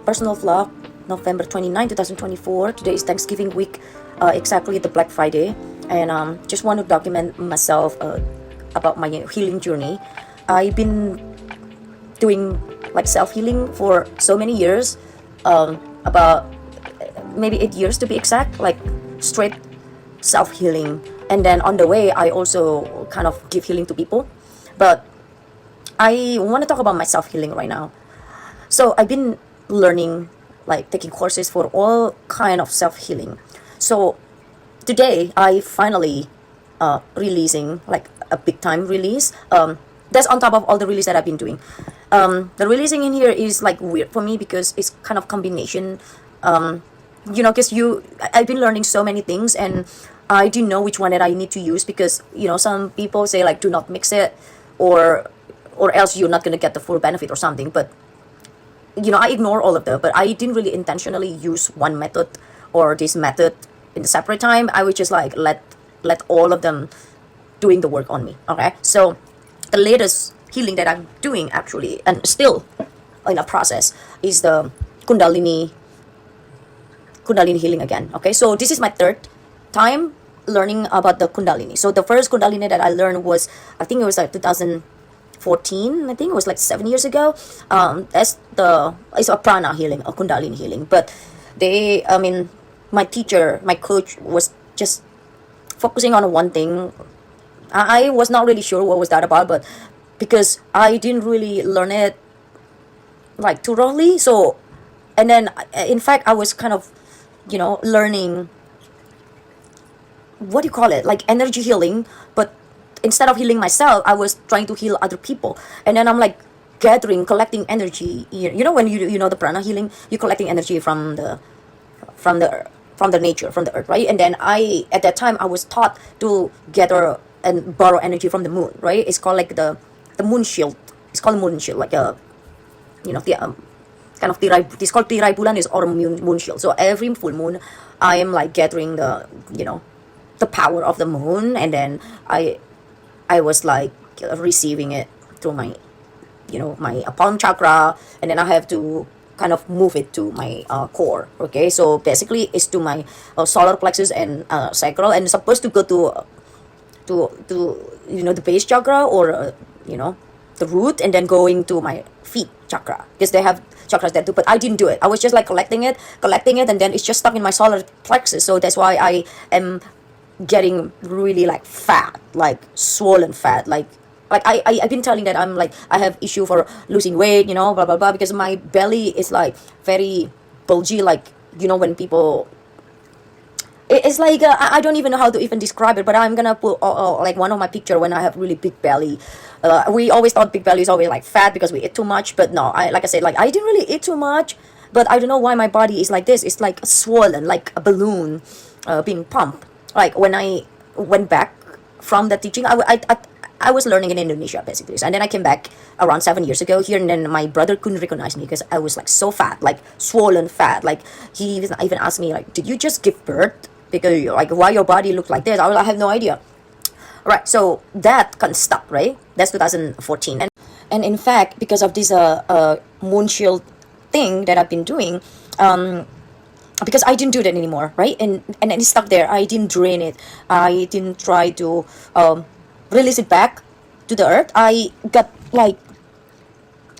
personal vlog, November 29, 2024. Today is Thanksgiving week, exactly the Black Friday, and just want to document myself about my healing journey. I've been doing like self-healing for so many years, about maybe 8 years to be exact, like straight self-healing. And then on the way, I also kind of give healing to people. But I want to talk about my self-healing right now. So I've been learning, like taking courses for all kind of self-healing. So today I finally releasing like a big time release. That's on top of all the release that I've been doing. The releasing in here is like weird for me because it's kind of combination. Because I've been learning so many things and I didn't know which one that I need to use because some people say like do not mix it, or else you're not gonna get the full benefit or something. But I ignore all of them, but I didn't really intentionally use one method or this method in a separate time. I would just like let all of them doing the work on me. Okay, so the latest healing that I'm doing actually, and still in a process, is the Kundalini healing again. Okay, so this is my third time learning about the Kundalini. So the first Kundalini that I learned was, I think it was like 2014. I think it was like 7 years ago. It's a prana healing, a Kundalini healing. But my teacher, my coach was just focusing on one thing. I was not really sure what was that about, but because I didn't really learn it like thoroughly, so and then in fact I was kind of learning, what do you call it, like energy healing, but instead of healing myself I was trying to heal other people. And then I'm like collecting energy. When the prana healing, you're collecting energy from the from the nature, from the earth, right? And then at that time I was taught to gather and borrow energy from the moon, right? It's called like the moon shield. It's called moon shield, like a the kind of tirai. It's called tirai bulan is or moon shield. So every full moon I am like gathering the power of the moon, and then I was like receiving it through my my palm chakra, and then I have to kind of move it to my core. Okay, so basically it's to my solar plexus and sacral, and it's supposed to go to the base chakra, or the root, and then going to my feet chakra, because they have chakras there too. But I didn't do it. I was just like collecting it, and then it's just stuck in my solar plexus. So that's why I am getting really like fat, like swollen fat, like I've been telling that I'm like I have issue for losing weight, blah blah blah, because my belly is like very bulgy, like when people, it's like I don't even know how to even describe it, but I'm gonna put like one of my picture when I have really big belly. We always thought big belly is always like fat because we eat too much, but no, like I said, like I didn't really eat too much, but I don't know why my body is like this. It's like swollen, like a balloon being pumped. Like when I went back from the teaching, I was learning in Indonesia basically, and then I came back around 7 years ago here, and then my brother couldn't recognize me because I was like so fat, like swollen fat. Like he even asked me like, "Did you just give birth? Because like why your body looked like this?" I have no idea. Right, so that can stop, right? That's 2014, and in fact because of this moon shield thing that I've been doing, because I didn't do that anymore, right? And then it's stuck there. I didn't drain it. I didn't try to release it back to the earth. I got like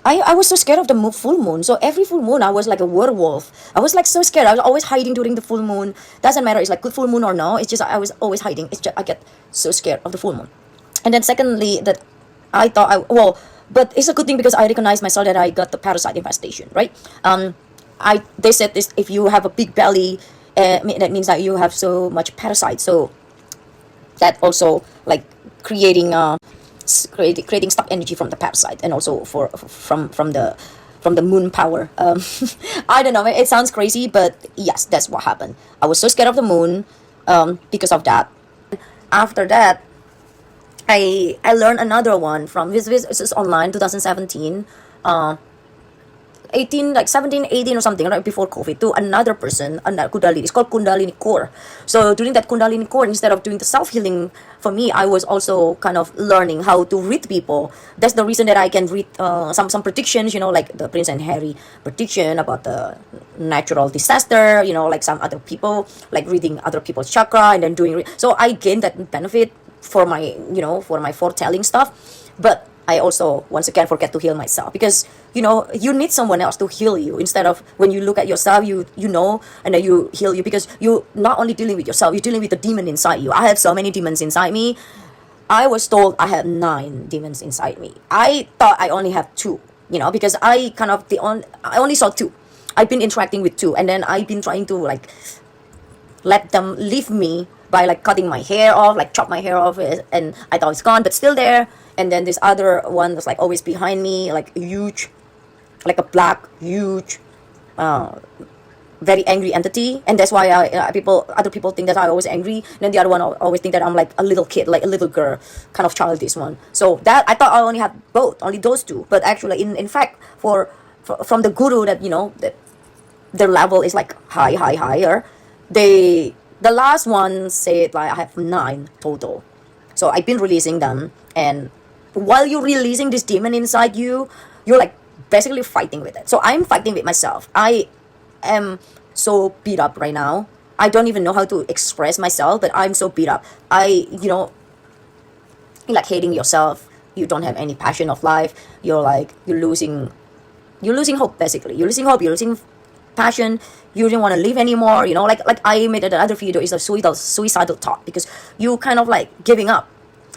I was so scared of the full moon. So every full moon, I was like a werewolf. I was like so scared. I was always hiding during the full moon. Doesn't matter. It's like good full moon or no. It's just I was always hiding. It's just I get so scared of the full moon. And then secondly, that I thought but it's a good thing because I recognized myself that I got the parasite infestation, right? They said this, if you have a big belly, that means that you have so much parasite. So that also like creating creating stuck energy from the parasite, and also from the moon power. I don't know, it sounds crazy, but yes, that's what happened. I was so scared of the moon because of that. After that, I learned another one from this is online 2017. 18, like 17, 18 or something, right before COVID, to another person, another Kundalini. It's called Kundalini Core. So during that Kundalini Core, instead of doing the self healing, for me, I was also kind of learning how to read people. That's the reason that I can read some predictions, like the Prince and Harry prediction about the natural disaster, like some other people, like reading other people's chakra and then doing. So I gained that benefit for my, for my foretelling stuff. But I also once again forget to heal myself, because you need someone else to heal you, instead of when you look at yourself, and then you heal you, because you not only dealing with yourself, you're dealing with the demon inside you. I have so many demons inside me. I was told I had 9 demons inside me. I thought I only have 2, because I only saw 2. I've been interacting with 2, and then I've been trying to like let them leave me by like cutting my hair off, like chop my hair off, and I thought it's gone, but still there. And then this other one was like always behind me, like huge, like a black, huge, very angry entity. And that's why other people think that I always angry. And then the other one always think that I'm like a little kid, like a little girl, kind of childish one. So that I thought I only had both, only those 2. But actually, in fact, from the guru that that their level is like higher. The last one said like I have 9 total. So I've been releasing them, and while you're releasing this demon inside you, you're like basically fighting with it. So I'm fighting with myself. I am so beat up right now. I don't even know how to express myself, but I'm so beat up. Like hating yourself. You don't have any passion of life. You're losing hope, basically. You're losing hope. You're losing passion. You didn't want to live anymore. Like I made another video, is a suicidal thought, because you kind of like giving up.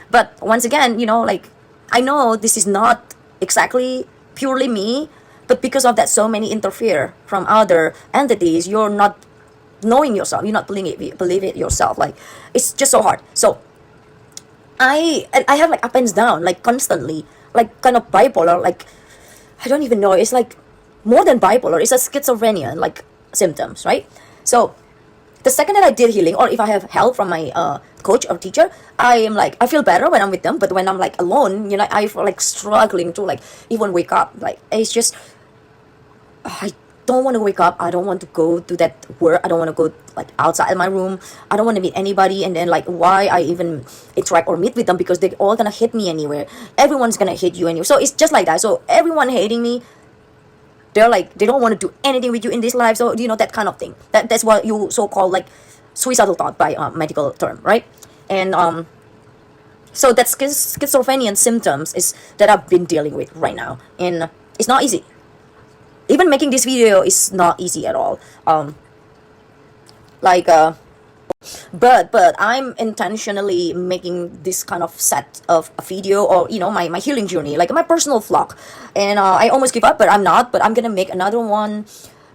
But once again, like I know this is not exactly purely me, but because of that, so many interfere from other entities. You're not knowing yourself. You're not believe it yourself. Like it's just so hard. So I have like up and down, like constantly, like kind of bipolar. Like I don't even know. It's like more than bipolar. It's a schizophrenia like symptoms, right? So the second that I did healing, or if I have help from my coach or teacher, I feel better when I'm with them. But when I'm like alone, I feel like struggling to like even wake up. Like it's just I don't want to wake up. I don't want to go to that work. I don't want to go like outside my room. I don't want to meet anybody. And then like why I even interact or meet with them, because they're all gonna hate me anywhere. Everyone's gonna hate you anywhere. So it's just like that. So everyone hating me. They're like, they don't want to do anything with you in this life. So that kind of thing. That's what you so-called like suicidal thought by medical term, right? And so that's schizophrenia symptoms is that I've been dealing with right now, and it's not easy. Even making this video is not easy at all. But I'm intentionally making this kind of set of a video, or my healing journey, like my personal vlog. And I almost give up, but I'm not. But I'm gonna make another one,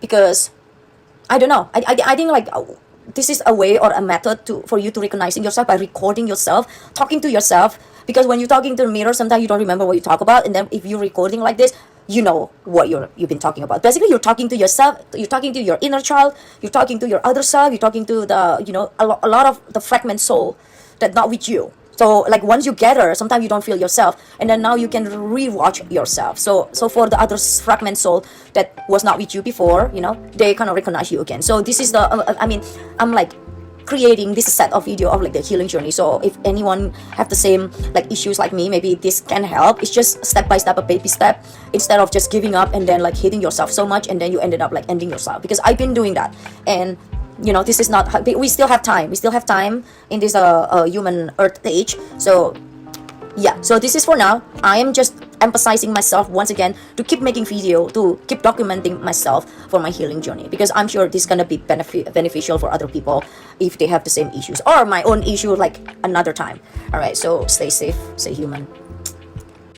because I don't know. I think like this is a way or a method for you to recognizing yourself by recording yourself, talking to yourself. Because when you're talking to the mirror, sometimes you don't remember what you talk about, and then if you're recording like this, you know what you've been talking about. Basically, you're talking to yourself. You're talking to your inner child. You're talking to your other self. You're talking to the a lot of the fragment soul that not with you. So like once you gather, sometimes you don't feel yourself, and then now you can rewatch yourself. So for the other fragment soul that was not with you before, they kind of recognize you again. So this is the I'm like creating this set of video of like the healing journey. So if anyone have the same like issues like me, maybe this can help. It's just step by step, a baby step, instead of just giving up and then like hating yourself so much, and then you ended up like ending yourself. Because I've been doing that, and this is not, we still have time in this human earth age. So yeah, so this is for now. I am just emphasizing myself once again to keep making video, to keep documenting myself for my healing journey, because I'm sure this is gonna be beneficial for other people if they have the same issues or my own issue like another time. All right, so stay safe, stay human.